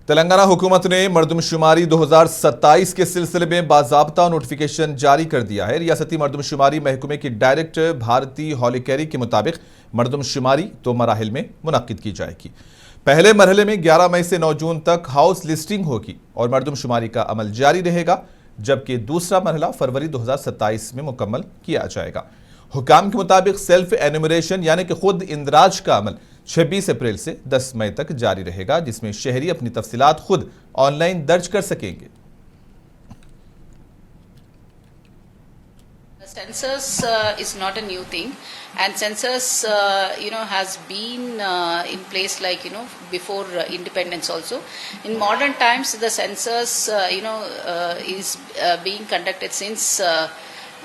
तेलंगाना हुकूमत ने मरदमशुमारी 2027 के सिलसिले में बाज़ाब्ता नोटिफिकेशन जारी कर दिया है। रियासती मरदमशुमारी महकमे की डायरेक्टर भारती हॉलीकेरी के मुताबिक मरदमशुमारी 2 मराहिल में मुनक्किद की जाएगी। पहले मरहले में 11 मई से 9 जून तक हाउस लिस्टिंग होगी और मरदमशुमारी का अमल जारी रहेगा, जबकि दूसरा मरहला फरवरी 2027 में मुकम्मल किया जाएगा। हुकाम के मुताबिक सेल्फ एनुमरेशन यानी कि खुद इंदराज का अमल 26 अप्रैल से 10 मई तक जारी रहेगा, जिसमें शहरी अपनी तफसीलात खुद ऑनलाइन दर्ज कर सकेंगे। Census is not a new thing, and census has been in place before independence also. In modern times, the census is being conducted since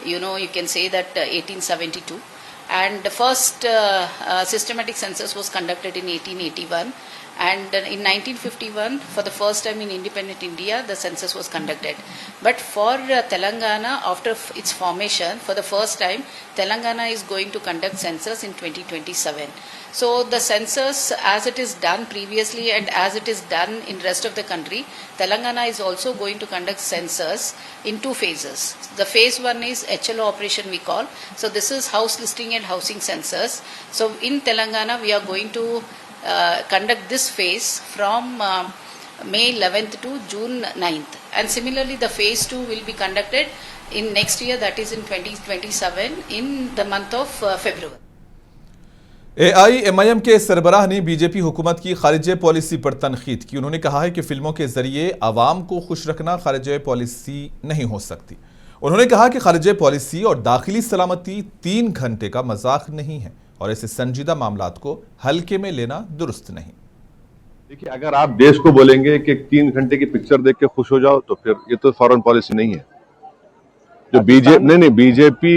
you can say that 1872, and the first systematic census was conducted in 1881. And in 1951, for the first time in independent India, the census was conducted. But for Telangana, after its formation, for the first time, Telangana is going to conduct census in 2027. So the census, as it is done previously and as it is done in rest of the country, Telangana is also going to conduct census in 2 phases. The phase 1 is HLO operation we call. So this is house listing and housing census. So in Telangana, we are going to conduct this phase from May 11th to June 9th, and similarly the phase 2 will be conducted in next year, that is in 2027 in the month of February. AIMIM के सरबराह ने BJP हुकूमत की खारिजे policy पर तनखीद की। उन्होंने कहा है कि फिल्मों के जरिए आवाम को खुश रखना खारिजे पॉलिसी नहीं हो सकती। उन्होंने कहा कि खारिजे पॉलिसी और दाखिली सलामती 3 घंटे का मजाक नहीं है और ऐसे संजीदा मामलात को हल्के में लेना दुरुस्त नहीं। देखिए, अगर आप देश को बोलेंगे कि 3 घंटे की पिक्चर देख के खुश हो जाओ, तो फिर ये तो फॉरेन पॉलिसी नहीं है। जो बीजेपी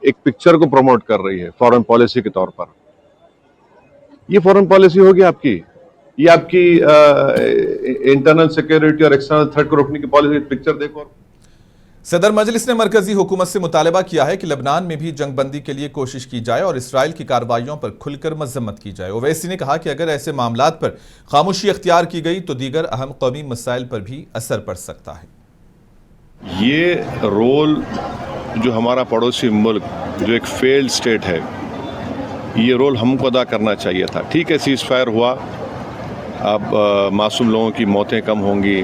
एक पिक्चर को प्रमोट कर रही है फॉरेन पॉलिसी के तौर पर, ये फॉरेन पॉलिसी होगी आपकी? ये आपकी इंटरनल सिक्योरिटी और एक्सटर्नल थ्रेट को रोकने की पॉलिसी? पिक्चर देखो। सदर मजलिस ने मरकजी हुकूमत से मुतालबा किया है कि लबनान में भी जंगबंदी के लिए कोशिश की जाए और इसराइल की कार्रवाइयों पर खुलकर मजम्मत की जाए। ओवैसी ने कहा कि अगर ऐसे मामलात पर खामोशी अख्तियार की गई तो दीगर अहम कौमी मसाइल पर भी असर पड़ सकता है। ये रोल जो हमारा पड़ोसी मुल्क जो एक फेल्ड स्टेट है, ये रोल हमको अदा करना चाहिए था। ठीक है, सीज फायर हुआ, अब मासूम लोगों की मौतें कम होंगी,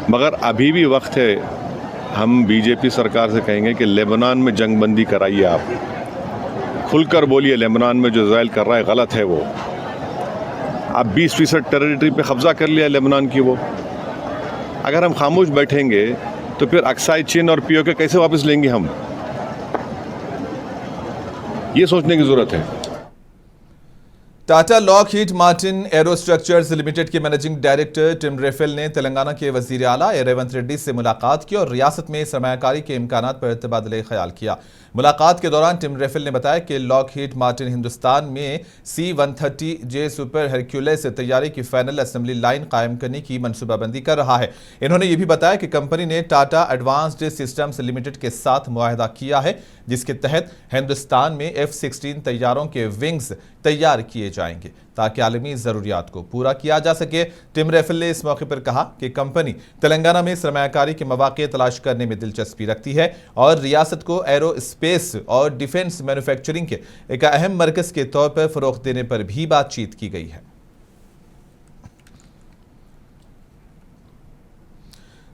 मगर अभी भी वक्त है। हम बीजेपी सरकार से कहेंगे कि लेबनान में जंगबंदी कराइए, आप खुलकर बोलिए लेबनान में जो इज़राइल कर रहा है गलत है। वो आप 20% टेरिटरी पे कब्जा कर लिया लेबनान की। वो अगर हम खामोश बैठेंगे तो फिर अक्साई चीन और पीओके कैसे वापस लेंगे हम? ये सोचने की जरूरत है। टाटा लॉकहीड मार्टिन एरोस्ट्रक्चर्स लिमिटेड के मैनेजिंग डायरेक्टर टिम रेफेल ने तेलंगाना के वजीर आला रेवंत रेड्डी से मुलाकात की और रियासत में सरमायाकारी के इम्कानात पर तबादले ख्याल किया। मुलाकात के दौरान टिम रेफेल ने बताया कि लॉकहीड मार्टिन हिंदुस्तान में C-130J सुपर हरक्यूलिस तैयारी की फाइनल असेंबली लाइन कायम करने की मनसूबाबंदी कर रहा है। इन्होंने ये भी बताया कि कंपनी ने टाटा एडवांस्ड सिस्टम्स लिमिटेड के साथ मुआहदा किया है, जिसके तहत हिंदुस्तान में F-16 तैयारों के विंग्स तैयार किए जाएंगे ताकि आलमी ज़रूरियात को पूरा किया जा सके। टिम रेफेल ने इस मौके पर कहा कि कंपनी तेलंगाना में सरमायाकारी के मौके तलाश करने में दिलचस्पी रखती है और रियासत को एरो स्पेस और डिफेंस मैन्युफैक्चरिंग के एक अहम मरकज़ के तौर पर फ़रोग़ देने पर भी बातचीत की गई है।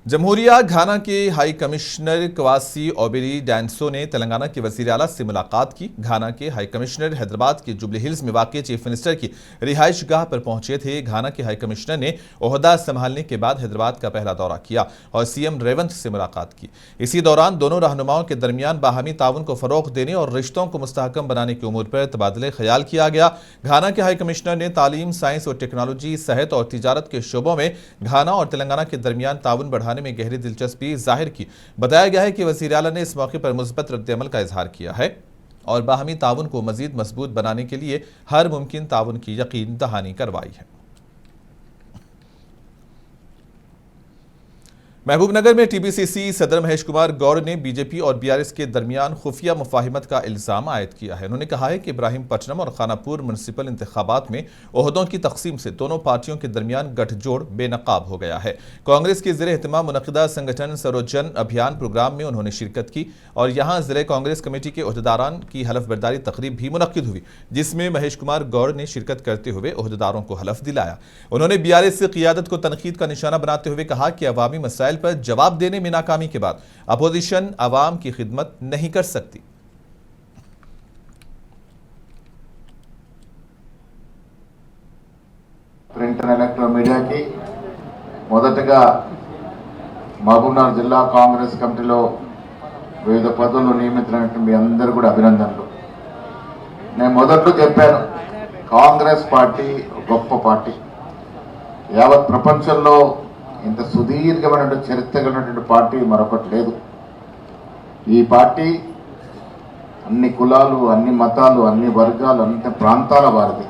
जमहूरिया घाना के हाई कमिश्नर क्वासी ओबेरी डैंसो ने तेलंगाना के वज़ीर आला से मुलाकात की। घाना के हाई कमिश्नर हैदराबाद के जुबली हिल्स में वाक़ चीफ मिनिस्टर की रिहाइश गाह पर पहुंचे थे। घाना के हाई कमिश्नर ने ओहदा संभालने के बाद हैदराबाद का पहला दौरा किया और सीएम रेवंत से मुलाकात की। इसी दौरान दोनों रहनुमाओं के दरमियान बाहमी ताउन को फ़रोग़ देने और रिश्तों को मुस्तहकम बनाने के उमूर पर तबादले ख्याल किया गया। घाना के हाई कमिश्नर ने तालीम, साइंस और टेक्नोलॉजी, सेहत और तिजारत के शोबों में घाना और तेलंगाना के दरमियान ताउन बढ़ाने में गहरी दिलचस्पी जाहिर की। बताया गया है कि वज़ीर आला ने इस मौके पर मुस्बत रद्द-ए-अमल का इजहार किया है और बाहमी ताउन को मजीद मजबूत बनाने के लिए हर मुमकिन ताउन की यकीन दहानी करवाई है। महबूबनगर में टीपीसीसी सदर महेश कुमार गौड़ ने बीजेपी और बीआरएस के दरमियान खुफिया मुफाहिमत का इल्जाम आयद किया है। उन्होंने कहा है कि इब्राहिमपट्टनम और खानापुर म्युनिसिपल इंतखाबात में ओहदों की तकसीम से दोनों पार्टियों के दरमियान गठजोड़ बेनकाब हो गया है। कांग्रेस के ज़ेर एहतमाम मुनक़िदा संगठन सरोजन अभियान प्रोग्राम में उन्होंने शिरकत की और यहाँ ज़िले कांग्रेस कमेटी के ओहदेदारान की हलफ बर्दारी तकरीब भी मुनक्किद हुई, जिसमें महेश कुमार गौड़ ने शिरकत करते हुए ओहदेदारों को हलफ दिलाया। उन्होंने बीआरएस से क़ियादत को तनकीद का निशाना बनाते हुए कहा कि अवामी मसाइल पर जवाब देने में नाकामी के बाद अपोजिशन अवाम की खिदमत नहीं कर सकती। ప్రింట్ అండ్ ఎలక్ట్రానిక్ మీడియాకి మొదటగా మహబూబ్నగర్ జిల్లా కాంగ్రెస్ కమిటీలో వివిధ పదవుల్లో నియమితులైనటువంటి మీ అందరూ కూడా అభినందనలు. నేను మొదట్లో చెప్పాను, కాంగ్రెస్ పార్టీ గొప్ప పార్టీ, యావత్ ప్రపంచంలో ఇంత సుదీర్ఘమైనటువంటి చరిత్ర కలిగినటువంటి పార్టీ మరొకటి లేదు. ఈ పార్టీ అన్ని కులాలు, అన్ని మతాలు, అన్ని వర్గాలు, అన్ని ప్రాంతాల వారిది.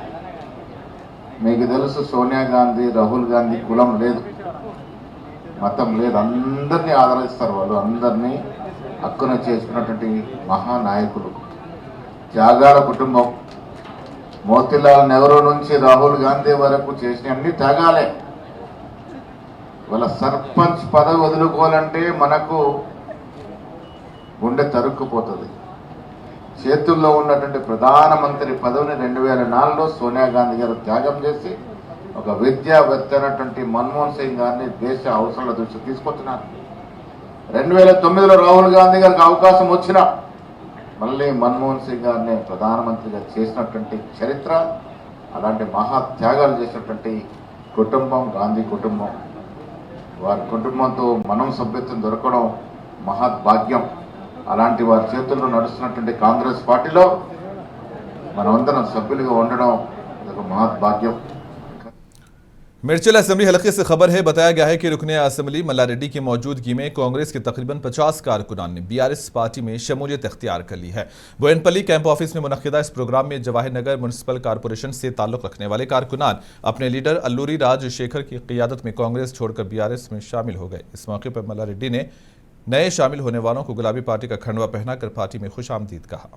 మీకు తెలుసు, సోనియా గాంధీ, రాహుల్ గాంధీ కులం లేదు, మతం లేదు, అందరినీ ఆదరిస్తారు. వాళ్ళు అందరినీ హక్కున చేసుకున్నటువంటి మహానాయకులు, త్యాగాల కుటుంబం. మోతీలాల్ నెహ్రూ నుంచి రాహుల్ గాంధీ వరకు చేసిన అన్ని త్యాగాలే. వాళ్ళ సర్పంచ్ పదవి వదులుకోవాలంటే మనకు గుండె తరుక్కుపోతుంది. చేతుల్లో ఉన్నటువంటి ప్రధానమంత్రి పదవిని 2004లో సోనియా గాంధీ గారు త్యాగం చేసి ఒక విద్యావేత్త అయినటువంటి మన్మోహన్ సింగ్ గారిని దేశ అవసరాల దృష్టి తీసుకొచ్చినారు. 2009లో రాహుల్ గాంధీ గారికి అవకాశం వచ్చినా మళ్ళీ మన్మోహన్ సింగ్ గారిని ప్రధానమంత్రిగా చేసినటువంటి చరిత్ర, అలాంటి మహా త్యాగాలు చేసినటువంటి కుటుంబం గాంధీ కుటుంబం. వారి కుటుంబంతో మనం సభ్యత్వం దొరకడం మహద్భాగ్యం. అలాంటి వారి చేతుల్లో నడుస్తున్నటువంటి కాంగ్రెస్ పార్టీలో మనమందరం సభ్యులుగా ఉండడం ఒక మహద్భాగ్యం. मिर्चल असेंबली हलके से खबर है, बताया गया है कि रुकने असेंबली मल्ला रेड्डी की मौजूदगी में कांग्रेस के तकरीबन 50 कारकुनान ने बीआरएस पार्टी में शमूलियत इख्तियार कर ली है। बोयनपल्ली कैंप ऑफिस में मुनक्किदा इस प्रोग्राम में जवाहर नगर म्युनिसिपल कॉरपोरेशन से ताल्लुक रखने वाले कारकुनान अपने लीडर अल्लूरी राजशेखर की क़ियादत में कांग्रेस छोड़कर बीआरएस में शामिल हो गए। इस मौके पर मल्ला रेड्डी ने नए शामिल होने वालों को गुलाबी पार्टी का खंडवा पहनाकर पार्टी में खुश आमदीद कहा।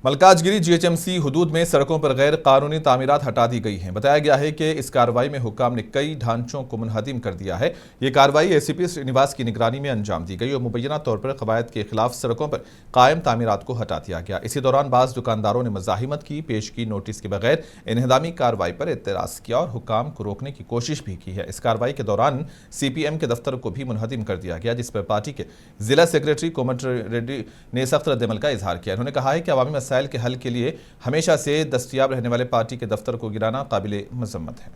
मलकाजगिरी जीएचएमसी हुदूद में सड़कों पर गैर कानूनी तामीरात हटा दी गई हैं। बताया गया है कि इस कार्रवाई में हुक्काम ने कई ढांचों को मुनहदिम कर दिया है। ये कार्रवाई एसीपी श्रीनिवास की निगरानी में अंजाम दी गई और मुबैना तौर पर कवायद के खिलाफ सड़कों पर कायम तामीरात को हटा दिया गया। इसी दौरान बाज़ दुकानदारों ने मज़ाहिमत की, पेश की नोटिस के बगैर इन्हदामी कार्रवाई पर एतराज़ किया और हुक्काम को रोकने की कोशिश भी की है। इस कार्रवाई के दौरान CPM के दफ्तर को भी मुनहदिम कर दिया गया, जिस पर पार्टी के जिला सेक्रेटरी कोमट रेड्डी ने सख्त रद्दअमल का इजहार किया। उन्होंने कहा है कि अवामी मसाइल के हल के लिए हमेशा से दस्तयाब रहने वाले पार्टी के दफ्तर को गिराना काबिले मजम्मत है।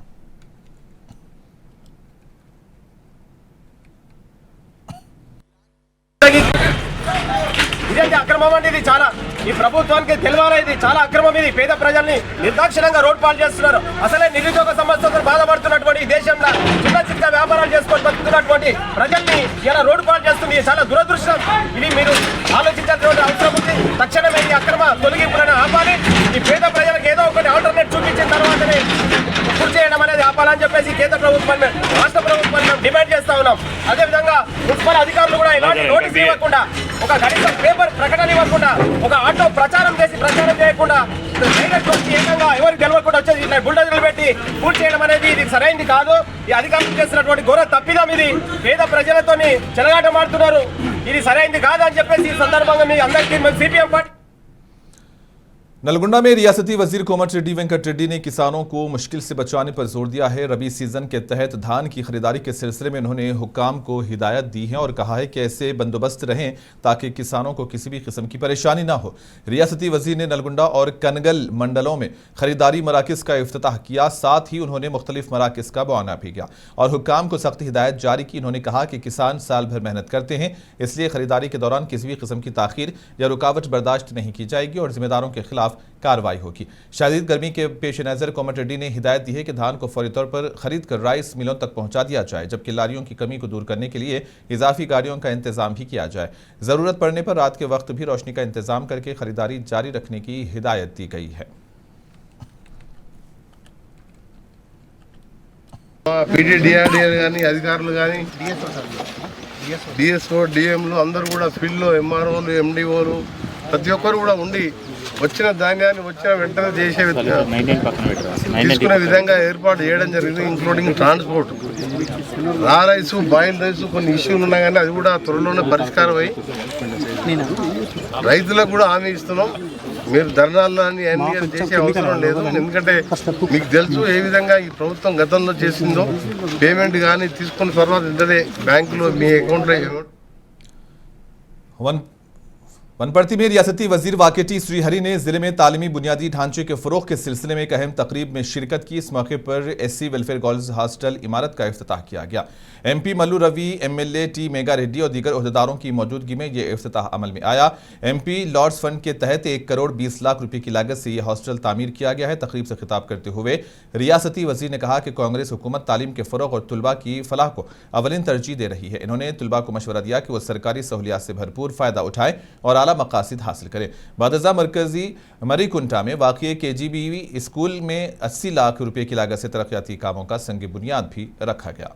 ఇదేంటి అక్రమం అంటే ఇది చాలా ఈ ప్రభుత్వానికి తెలియాలా, ఇది చాలా అక్రమం. ఇది పేద ప్రజల్ని నిర్దాక్షిణంగా రోడ్ పాలు చేస్తున్నారు. అసలే నిరుద్యోగ సమస్యతో బాధపడుతున్నటువంటి ఈ దేశంలో చిన్న చిన్న వ్యాపారాలు చేసుకొని బతుకుతున్నటువంటి ప్రజల్ని ఇలా రోడ్డు పాలు చేస్తుంది. ఇది చాలా దురదృష్టం. ఇది మీరు ఆలోచించాల్సిన అవసరం ఉంది. తక్షణమే ఈ అక్రమ తొలగింపులను ఆపాలి. ఈ పేద ప్రజలకు ఏదో ఒకటి ఆల్టర్నేట్ చూపించిన తర్వాతనే పూర్తి చేయడం అనేది ఆపాలని చెప్పేసి కేంద్ర ప్రభుత్వాన్ని, రాష్ట్ర ప్రభుత్వాన్ని డిమాండ్ చేస్తా ఉన్నాం. అదేవిధంగా మున్సిపల్ అధికారులు కూడా ఇలాంటి నోటీస్ ఇవ్వకుండా, ఒక కనీసం పేపర్ ప్రకటన ఇవ్వకుండా, ఒక ఆటో ప్రచారం చేసి ప్రచారం చేయకుండా ఏకంగా ఎవరికి గెలవకుండా వచ్చేది ఇట్లా బుల్డోజర్లు పెట్టి పూర్తి చేయడం అనేది ఇది సరైనది కాదు. ఈ అధికారులు చేస్తున్నటువంటి ఘోర తప్పిదం. ఇది పేద ప్రజలతోని చెలగాటమాడుతున్నారు. ఇది సరైనది కాదు అని చెప్పేసి ఈ సందర్భంగా మీ అందరికీ CPM పార్టీ नलगुंडा में रियासती वजीर कोमट रेड्डी वेंकट रेड्डी ने किसानों को मुश्किल से बचाने पर जोर दिया है। रबी सीजन के तहत धान की खरीदारी के सिलसिले में उन्होंने हुक्काम को हिदायत दी है और कहा है कि ऐसे बंदोबस्त रहें ताकि किसानों को किसी भी किस्म की परेशानी ना हो। रियासती वजीर ने नलगुंडा और कनगल मंडलों में खरीदारी मराकज़ का इफ्तिताह किया, साथ ही उन्होंने मुख्तलिफ मराकज़ का बयाना भी किया और हुक्काम को सख्त हिदायत जारी की। उन्होंने कहा कि किसान साल भर मेहनत करते हैं, इसलिए खरीदारी के दौरान किसी भी किस्म की ताखीर या रुकावट बर्दाश्त नहीं की जाएगी और जिम्मेदारों के खिलाफ कार्रवाई होगी। शदीद गर्मी के पेश नज़र कोमट रेड्डी ने हिदायत दी है कि धान को फौरी तौर पर खरीद कर राइस मिलों तक पहुंचा दिया जाए, जबकि लारियों की कमी को दूर करने के लिए इजाफी गाड़ियों का इंतजाम भी किया जाए। ज़रूरत पड़ने पर रात के वक्त भी रोशनी का इंतजाम करके खरीदारी जारी रखने की हिदायत दी गई है। పీడీడీఆర్డీఆర్ కానీ అధికారులు కానీ డిఎస్ఓ డిఎంలు అందరూ కూడా ఫీల్డ్లో ఎంఆర్ఓలు ఎండిఓలు ప్రతి ఒక్కరు కూడా ఉండి వచ్చిన ధాన్యాన్ని వచ్చిన వెంటనే చేసే తీసుకునే విధంగా ఏర్పాటు చేయడం జరిగింది, ఇంక్లూడింగ్ ట్రాన్స్పోర్ట్. రా రైసు బాయిల్ రైసు కొన్ని ఇష్యూలు ఉన్నాయి కానీ అది కూడా త్వరలోనే పరిష్కారం అయ్యి రైతులకు కూడా హామీ ఇస్తున్నాం. మీరు ధర్నాలు అన్ని చేసే అవసరం లేదు, ఎందుకంటే మీకు తెలుసు ఏ విధంగా ఈ ప్రభుత్వం గతంలో చేసిందో. పేమెంట్ కానీ తీసుకున్న తర్వాత వెంటనే బ్యాంకులో మీ అకౌంట్లో वनपर्ती में रियासती वजीर वाकेटी श्रीहरि ने जिले में तालीमी बुनियादी ढांचे के फरोग के सिलसिले में एक अहम तकरीब में शिरकत की। इस मौके पर एससी वेलफेयर गर्ल्स हॉस्टल इमारत का इफ्तिताह किया गया। MP Mallu Ravi, MLA T Megha Reddy और दीगर ओहदेदारों की मौजूदगी में ये इफ्तिताह अमल में आया। एमपी लॉर्ड्स फंड के तहत 1 करोड़ 20 लाख रुपए की लागत से यह हॉस्टल तामीर किया गया है। तकरीब से खिताब करते हुए रियासती वजीर ने कहा कि कांग्रेस हुकूमत तालीम के फरोग और तुलबा की फलाह को अवलिन तरजीह दे रही है। इन्होंने तुलबा को मशवरा दिया कि वो सरकारी सहूलियात से भरपूर फ़ायदा उठाएं और आला मकासिद हासिल करें। बादजा मरकजी मरीकुंटा में वाक़ई KGB स्कूल में 80 लाख रुपए की लागत से तरक्याती कामों का संग बुनियाद भी रखा गया।